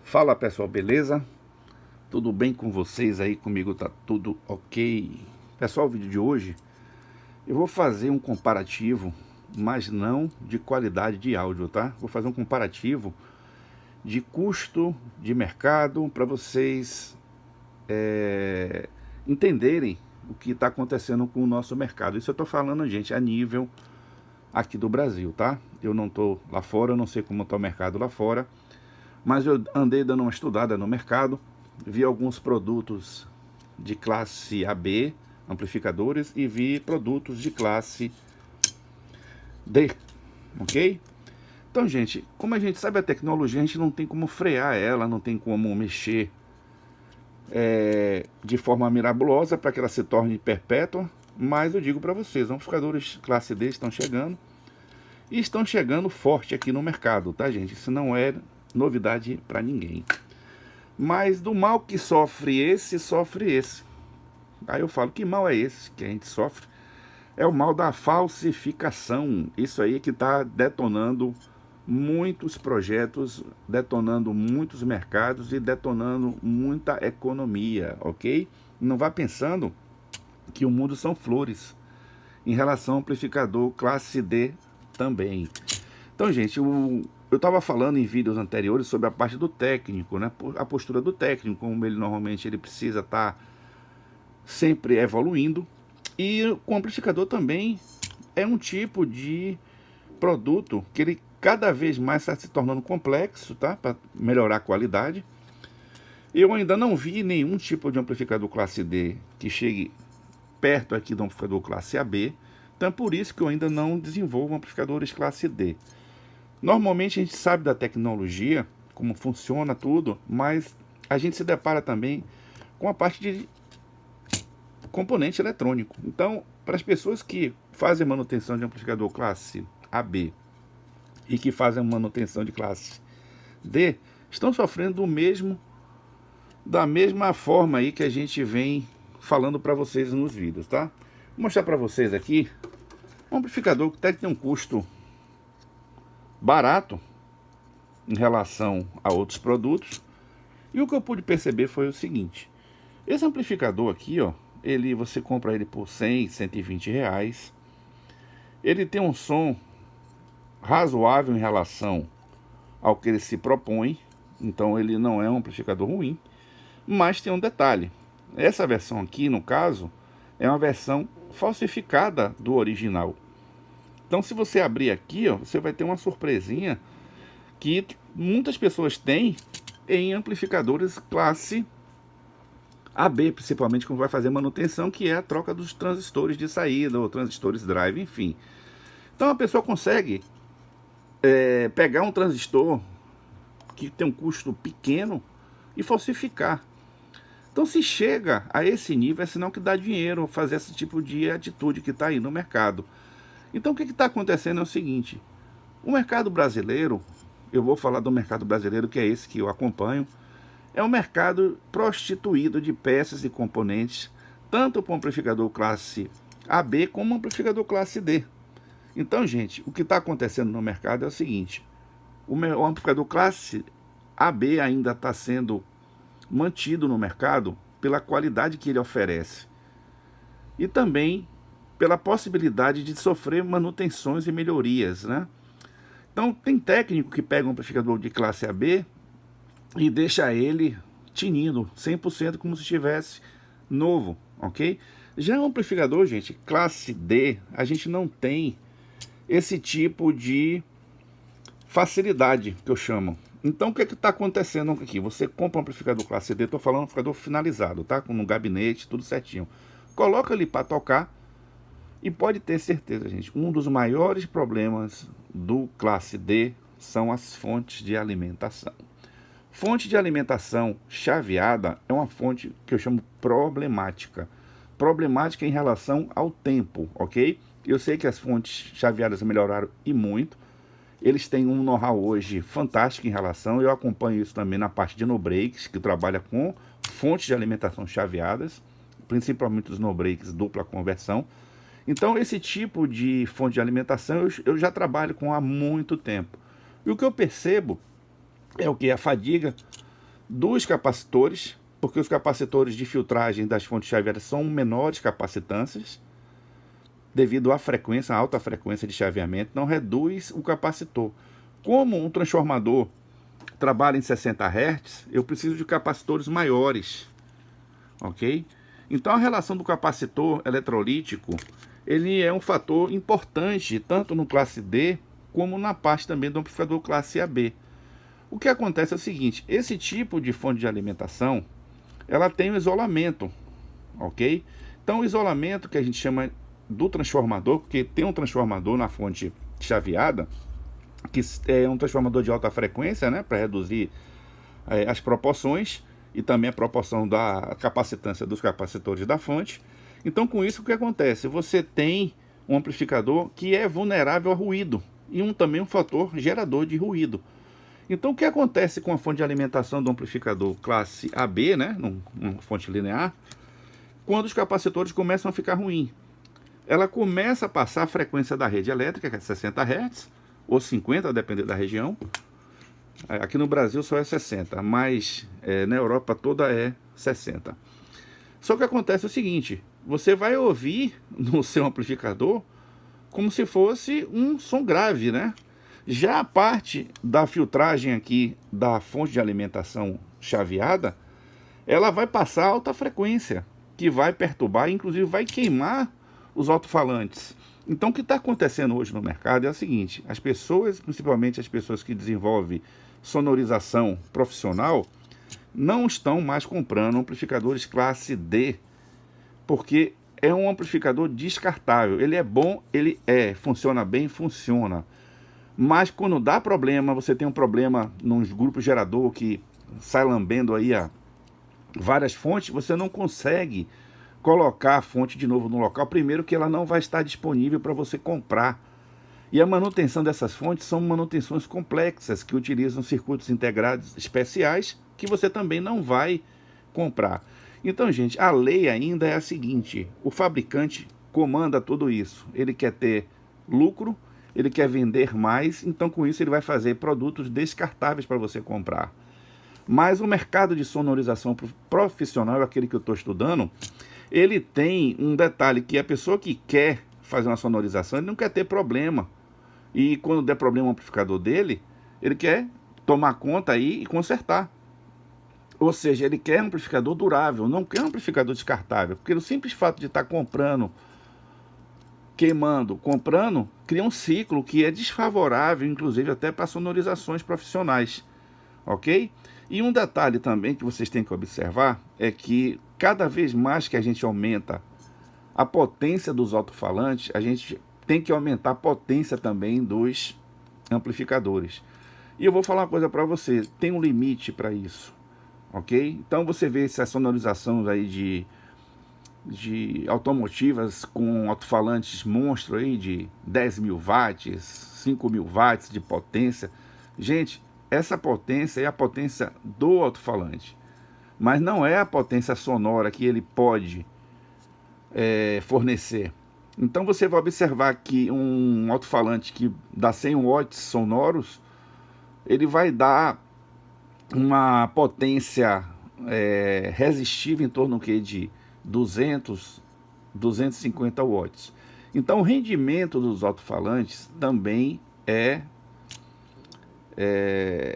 Fala pessoal, beleza? Tudo bem com vocês aí? Comigo tá tudo ok. Pessoal, o vídeo de hoje eu vou fazer um comparativo, mas não de qualidade de áudio, tá? Vou fazer um comparativo de custo de mercado para vocês entenderem o que está acontecendo com o nosso mercado. Isso eu estou falando, gente, a nível aqui do Brasil, tá? Eu não estou lá fora, eu não sei como está o mercado lá fora, mas eu andei dando uma estudada no mercado, vi alguns produtos de classe AB, amplificadores, e vi produtos de classe D, ok? Então, gente, como a gente sabe a tecnologia, a gente não tem como frear ela, não tem como mexer de forma mirabulosa para que ela se torne perpétua, mas eu digo para vocês, amplificadores classe D estão chegando, e estão chegando forte aqui no mercado, tá, gente? Isso não é novidade para ninguém. Mas do mal que sofre esse. Aí eu falo, que mal é esse que a gente sofre? É o mal da falsificação. Isso aí que está detonando muitos projetos, detonando muitos mercados e detonando muita economia, ok? Não vá pensando que o mundo são flores em relação ao amplificador classe D também. Então, gente, eu estava falando em vídeos anteriores sobre a parte do técnico, né? A postura do técnico, como ele normalmente ele precisa estar sempre evoluindo. E o amplificador também é um tipo de produto que ele cada vez mais está se tornando complexo, tá? Para melhorar a qualidade. Eu ainda não vi nenhum tipo de amplificador classe D que chegue perto aqui do amplificador classe AB. Então é por isso que eu ainda não desenvolvo amplificadores classe D. Normalmente a gente sabe da tecnologia, como funciona tudo, mas a gente se depara também com a parte de componente eletrônico. Então, para as pessoas que fazem manutenção de amplificador classe AB e que fazem manutenção de classe D, estão sofrendo da mesma forma aí que a gente vem falando para vocês nos vídeos, tá? Vou mostrar para vocês aqui um amplificador que até tem um custo barato em relação a outros produtos. E o que eu pude perceber foi o seguinte: esse amplificador aqui, ó, você compra ele por 100, 120 reais. Ele tem um som razoável em relação ao que ele se propõe, então ele não é um amplificador ruim. Mas tem um detalhe: essa versão aqui, no caso, é uma versão falsificada do original. Então, se você abrir aqui, ó, você vai ter uma surpresinha que muitas pessoas têm em amplificadores classe AB, principalmente quando vai fazer manutenção, que é a troca dos transistores de saída ou transistores drive, enfim. Então, a pessoa consegue pegar um transistor que tem um custo pequeno e falsificar. Então, se chega a esse nível, é sinal que dá dinheiro fazer esse tipo de atitude que está aí no mercado. Então, o que está acontecendo é o seguinte: o mercado brasileiro, eu vou falar do mercado brasileiro, que é esse que eu acompanho, é um mercado prostituído de peças e componentes, tanto para o amplificador classe AB como o amplificador classe D. Então, gente, o que está acontecendo no mercado é o seguinte: o amplificador classe AB ainda está sendo mantido no mercado pela qualidade que ele oferece e também pela possibilidade de sofrer manutenções e melhorias, né? Então, tem técnico que pega um amplificador de classe AB e deixa ele tinindo 100% como se estivesse novo, ok? Já o amplificador, gente, classe D, a gente não tem esse tipo de facilidade que eu chamo. Então, o que está acontecendo aqui? Você compra um amplificador classe D, estou falando amplificador finalizado, tá? Com um gabinete, tudo certinho. Coloca ele para tocar e pode ter certeza, gente, um dos maiores problemas do classe D são as fontes de alimentação. Fonte de alimentação chaveada é uma fonte que eu chamo problemática. Problemática em relação ao tempo, ok? Eu sei que as fontes chaveadas melhoraram e muito. Eles têm um know-how hoje fantástico em relação. Eu acompanho isso também na parte de no-breaks, que trabalha com fontes de alimentação chaveadas, principalmente os no-breaks dupla conversão. Então, esse tipo de fonte de alimentação eu já trabalho com há muito tempo. E o que eu percebo é o que? A fadiga dos capacitores, porque os capacitores de filtragem das fontes chaveadas são menores capacitâncias, devido à frequência, à alta frequência de chaveamento, não reduz o capacitor. Como um transformador trabalha em 60 Hz, eu preciso de capacitores maiores, ok? Então a relação do capacitor eletrolítico, ele é um fator importante, tanto no classe D, como na parte também do amplificador classe AB. O que acontece é o seguinte, esse tipo de fonte de alimentação, ela tem um isolamento, ok? Então o isolamento que a gente chama do transformador, porque tem um transformador na fonte chaveada, que é um transformador de alta frequência, né, para reduzir as proporções e também a proporção da capacitância dos capacitores da fonte. Então com isso o que acontece? Você tem um amplificador que é vulnerável a ruído e também um fator gerador de ruído. Então o que acontece com a fonte de alimentação do amplificador classe AB, né, numa fonte linear, quando os capacitores começam a ficar ruins? Ela começa a passar a frequência da rede elétrica, que é 60 Hz, ou 50, a depender da região. Aqui no Brasil só é 60, mas na Europa toda é 60. Só que acontece o seguinte, você vai ouvir no seu amplificador como se fosse um som grave, né? Já a parte da filtragem aqui da fonte de alimentação chaveada, ela vai passar alta frequência, que vai perturbar, inclusive vai queimar os alto-falantes. Então o que está acontecendo hoje no mercado é o seguinte, as pessoas, principalmente as pessoas que desenvolvem sonorização profissional, não estão mais comprando amplificadores classe D, porque é um amplificador descartável. Ele é bom, funciona bem, funciona. Mas quando dá problema, você tem um problema nos grupos gerador que sai lambendo aí várias fontes, você não consegue colocar a fonte de novo no local. Primeiro que ela não vai estar disponível para você comprar. E a manutenção dessas fontes são manutenções complexas, que utilizam circuitos integrados especiais, que você também não vai comprar. Então, gente, a lei ainda é a seguinte, o fabricante comanda tudo isso. Ele quer ter lucro, ele quer vender mais, então com isso ele vai fazer produtos descartáveis para você comprar. Mas o mercado de sonorização profissional, aquele que eu estou estudando, ele tem um detalhe, que a pessoa que quer fazer uma sonorização, ele não quer ter problema. E quando der problema no amplificador dele, ele quer tomar conta aí e consertar. Ou seja, ele quer um amplificador durável, não quer um amplificador descartável. Porque o simples fato de estar comprando, queimando, comprando, cria um ciclo que é desfavorável, inclusive até para sonorizações profissionais. Ok? E um detalhe também que vocês têm que observar é que cada vez mais que a gente aumenta a potência dos alto-falantes, a gente tem que aumentar a potência também dos amplificadores. E eu vou falar uma coisa para você, tem um limite para isso, ok? Então você vê essas sonorizações aí de automotivas com alto-falantes monstro aí de 10.000 watts, 5.000 watts de potência. Gente, essa potência é a potência do alto-falante, mas não é a potência sonora que ele pode fornecer. Então você vai observar que um alto-falante que dá 100 watts sonoros, ele vai dar uma potência resistiva em torno de 200, 250 watts. Então o rendimento dos alto-falantes também é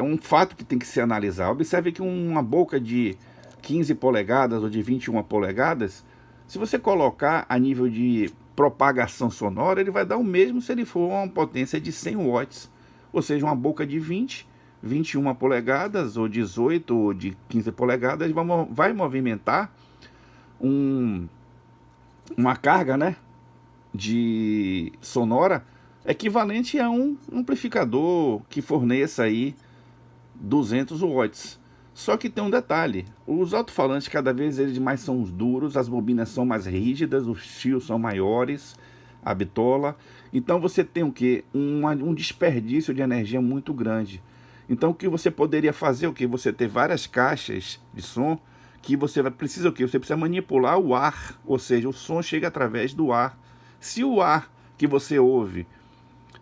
um fato que tem que se analisar. Observe que uma boca de 15 polegadas ou de 21 polegadas, se você colocar a nível de propagação sonora, ele vai dar o mesmo se ele for uma potência de 100 watts. Ou seja, uma boca de 20, 21 polegadas, ou 18, ou de 15 polegadas, vai movimentar uma carga, né, de sonora equivalente a um amplificador que forneça aí 200 watts. Só que tem um detalhe, os alto-falantes cada vez eles mais são duros, as bobinas são mais rígidas, os fios são maiores, a bitola. Então você tem o que? Um desperdício de energia muito grande. Então o que você poderia fazer? O que? Você ter várias caixas de som que você precisa o que? Você precisa manipular o ar, ou seja, o som chega através do ar. Se o ar que você ouve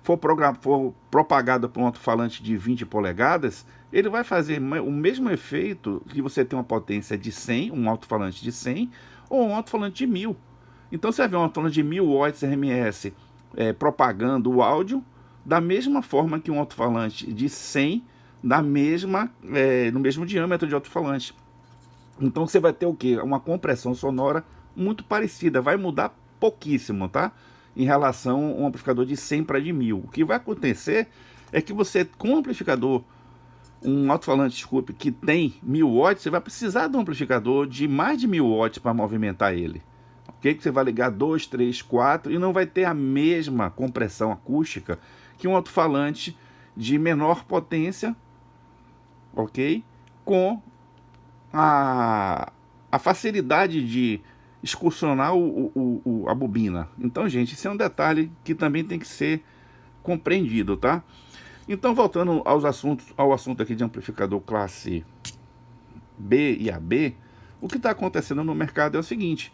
for propagado por um alto-falante de 20 polegadas, ele vai fazer o mesmo efeito que você tem uma potência de 100, um alto-falante de 100, ou um alto-falante de 1000. Então você vai ver um alto-falante de 1000 watts RMS propagando o áudio da mesma forma que um alto-falante de 100, no mesmo diâmetro de alto-falante. Então você vai ter o que? Uma compressão sonora muito parecida, vai mudar pouquíssimo, tá? Em relação a um amplificador de 100 para de 1000. O que vai acontecer é que você, com um amplificador, um alto-falante, desculpe, que tem 1000 watts, você vai precisar de um amplificador de mais de 1000 watts para movimentar ele. Ok? Que você vai ligar 2, 3, 4 e não vai ter a mesma compressão acústica que um alto-falante de menor potência, ok? Com a facilidade de excursionar a bobina. Então, gente, esse é um detalhe que também tem que ser compreendido, tá? Então, voltando ao assunto aqui de amplificador classe B e AB, o que está acontecendo no mercado é o seguinte: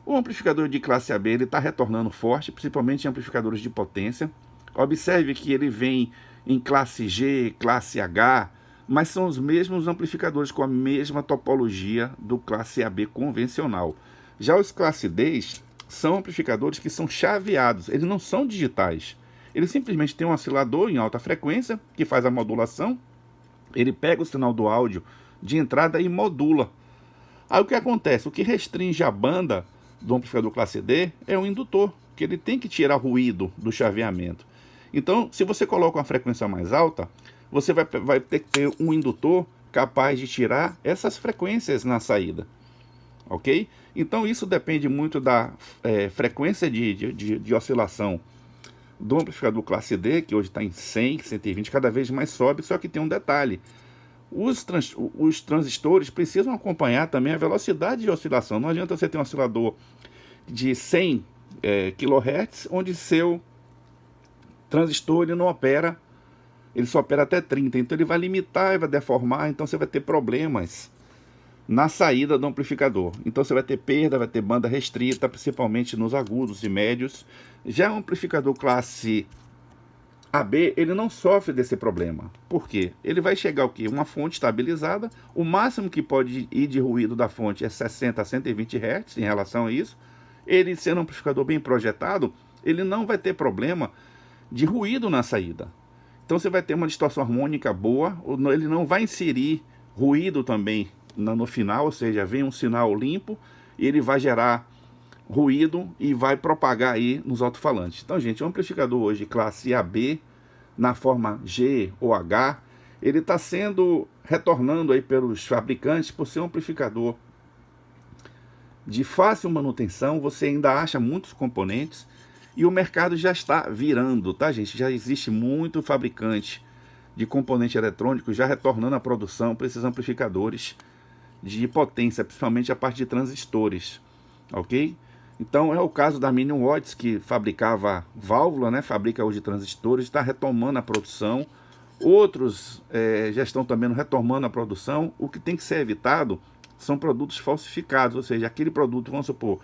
o amplificador de classe AB está retornando forte, principalmente em amplificadores de potência. Observe que ele vem em classe G, classe H, mas são os mesmos amplificadores com a mesma topologia do classe AB convencional. Já os classe D são amplificadores que são chaveados, eles não são digitais. Ele simplesmente tem um oscilador em alta frequência que faz a modulação, ele pega o sinal do áudio de entrada e modula. Aí o que acontece? O que restringe a banda do amplificador classe D é o indutor, que ele tem que tirar ruído do chaveamento. Então, se você coloca uma frequência mais alta, você vai ter que ter um indutor capaz de tirar essas frequências na saída, ok? Então isso depende muito da frequência de oscilação do amplificador classe D, que hoje está em 100, 120, cada vez mais sobe, só que tem um detalhe: os transistores precisam acompanhar também a velocidade de oscilação. Não adianta você ter um oscilador de 100 kHz, onde seu transistor ele não opera, ele só opera até 30, então ele vai limitar e vai deformar, então você vai ter problemas na saída do amplificador. Então você vai ter perda, vai ter banda restrita, principalmente nos agudos e médios. Já o amplificador classe AB, ele não sofre desse problema. Por quê? Ele vai chegar o quê? Uma fonte estabilizada, o máximo que pode ir de ruído da fonte é 60 a 120 Hz em relação a isso. Ele, sendo um amplificador bem projetado, ele não vai ter problema de ruído na saída. Então você vai ter uma distorção harmônica boa, ele não vai inserir ruído também no final, ou seja, vem um sinal limpo e ele vai gerar ruído e vai propagar aí nos alto-falantes. Então, gente, o amplificador hoje classe AB, na forma G ou H, ele está sendo retornando aí pelos fabricantes por ser um amplificador de fácil manutenção. Você ainda acha muitos componentes e o mercado já está virando, tá, gente? Já existe muito fabricante de componentes eletrônicos já retornando à produção para esses amplificadores de potência, principalmente a parte de transistores, ok? Então é o caso da Minion Watts, que fabricava válvula, né? Fabrica hoje transistores, está retomando a produção. Outros já estão também retomando a produção. O que tem que ser evitado são produtos falsificados, ou seja, aquele produto, vamos supor,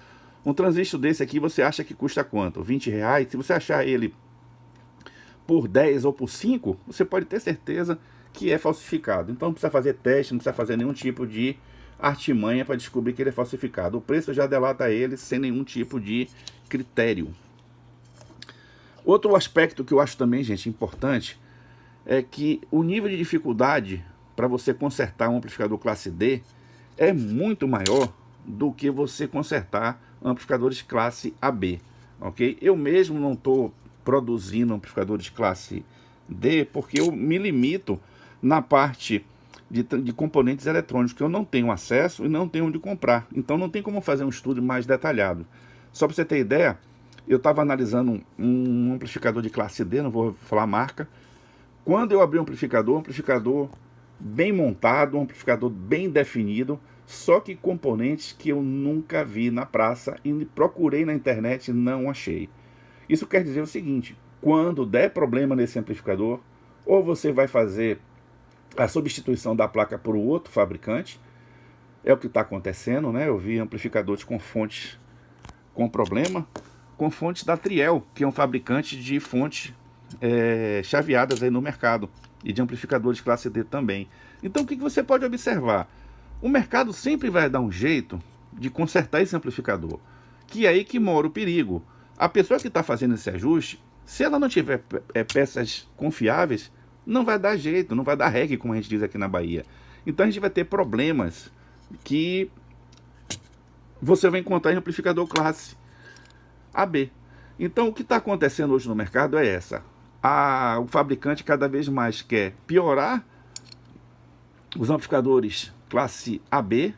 um transistor desse aqui você acha que custa quanto? R$20. Se você achar ele por 10 ou por 5, você pode ter certeza que é falsificado. Então não precisa fazer teste, não precisa fazer nenhum tipo de artimanha para descobrir que ele é falsificado. O preço já delata ele sem nenhum tipo de critério. Outro aspecto que eu acho também, gente, importante é que o nível de dificuldade para você consertar um amplificador classe D é muito maior do que você consertar amplificadores classe AB, ok? Eu mesmo não estou produzindo amplificadores classe D porque eu me limito na parte de componentes eletrônicos que eu não tenho acesso e não tenho onde comprar. Então não tem como fazer um estudo mais detalhado. Só para você ter ideia, eu estava analisando um amplificador de classe D, não vou falar marca. Quando eu abri o amplificador bem montado, um amplificador bem definido, só que componentes que eu nunca vi na praça e procurei na internet e não achei. Isso quer dizer o seguinte: quando der problema nesse amplificador, ou você vai fazer a substituição da placa por outro fabricante, é o que está acontecendo, né? Eu vi amplificadores com fontes com problema, com fontes da Triel, que é um fabricante de fonte chaveadas aí no mercado, e de amplificadores classe D também. Então o que você pode observar? O mercado sempre vai dar um jeito de consertar esse amplificador, que é aí que mora o perigo. A pessoa que está fazendo esse ajuste, se ela não tiver peças confiáveis, não vai dar jeito, não vai dar reggae, como a gente diz aqui na Bahia. Então a gente vai ter problemas que você vai encontrar em amplificador classe AB. Então o que está acontecendo hoje no mercado é o fabricante cada vez mais quer piorar os amplificadores classe AB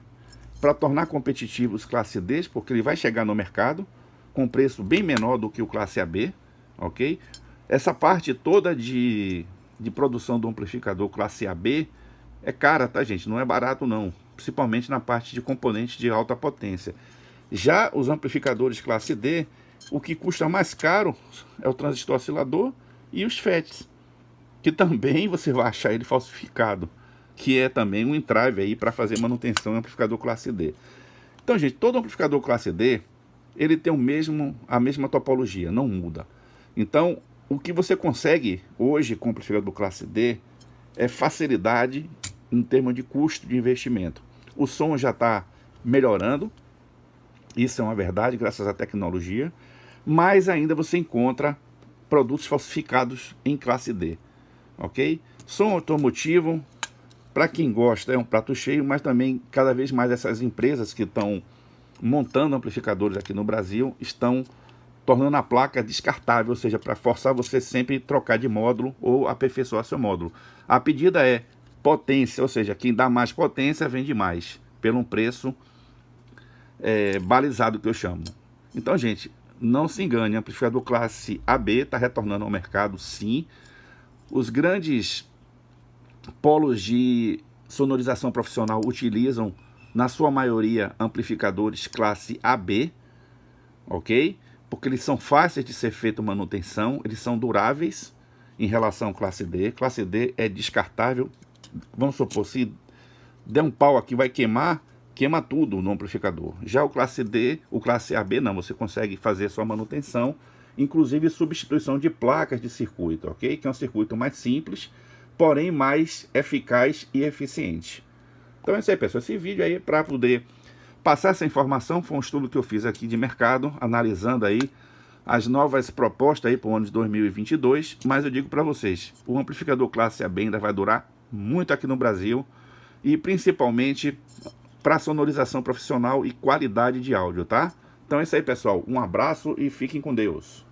para tornar competitivos classe D, porque ele vai chegar no mercado com preço bem menor do que o classe AB, ok? Essa parte toda de produção do amplificador classe AB é cara, tá, gente? Não é barato não, principalmente na parte de componentes de alta potência. Já os amplificadores classe D, o que custa mais caro é o transistor oscilador e os FETs, que também você vai achar ele falsificado, que é também um entrave aí para fazer manutenção em amplificador classe D. Então, gente, todo amplificador classe D, ele tem a mesma topologia, não muda. Então, o que você consegue hoje com o amplificador classe D é facilidade em termos de custo de investimento. O som já está melhorando, isso é uma verdade, graças à tecnologia, mas ainda você encontra produtos falsificados em classe D, ok? Som automotivo, para quem gosta, é um prato cheio, mas também cada vez mais essas empresas que estão montando amplificadores aqui no Brasil estão tornando a placa descartável, ou seja, para forçar você sempre trocar de módulo ou aperfeiçoar seu módulo. A pedida é potência, ou seja, quem dá mais potência vende mais, pelo um preço balizado que eu chamo. Então, gente, não se engane, amplificador classe AB está retornando ao mercado, sim. Os grandes polos de sonorização profissional utilizam, na sua maioria, amplificadores classe AB, ok? Porque eles são fáceis de ser feita manutenção, eles são duráveis em relação à classe D. Classe D é descartável. Vamos supor, se der um pau aqui, vai queima tudo no amplificador. Já o classe D, o classe AB não, você consegue fazer sua manutenção, inclusive substituição de placas de circuito, ok? Que é um circuito mais simples, porém mais eficaz e eficiente. Então é isso aí, pessoal. Esse vídeo aí é para poder passar essa informação. Foi um estudo que eu fiz aqui de mercado, analisando aí as novas propostas aí para o ano de 2022. Mas eu digo para vocês, o amplificador classe AB ainda vai durar muito aqui no Brasil, e principalmente para sonorização profissional e qualidade de áudio, tá? Então é isso aí, pessoal. Um abraço e fiquem com Deus.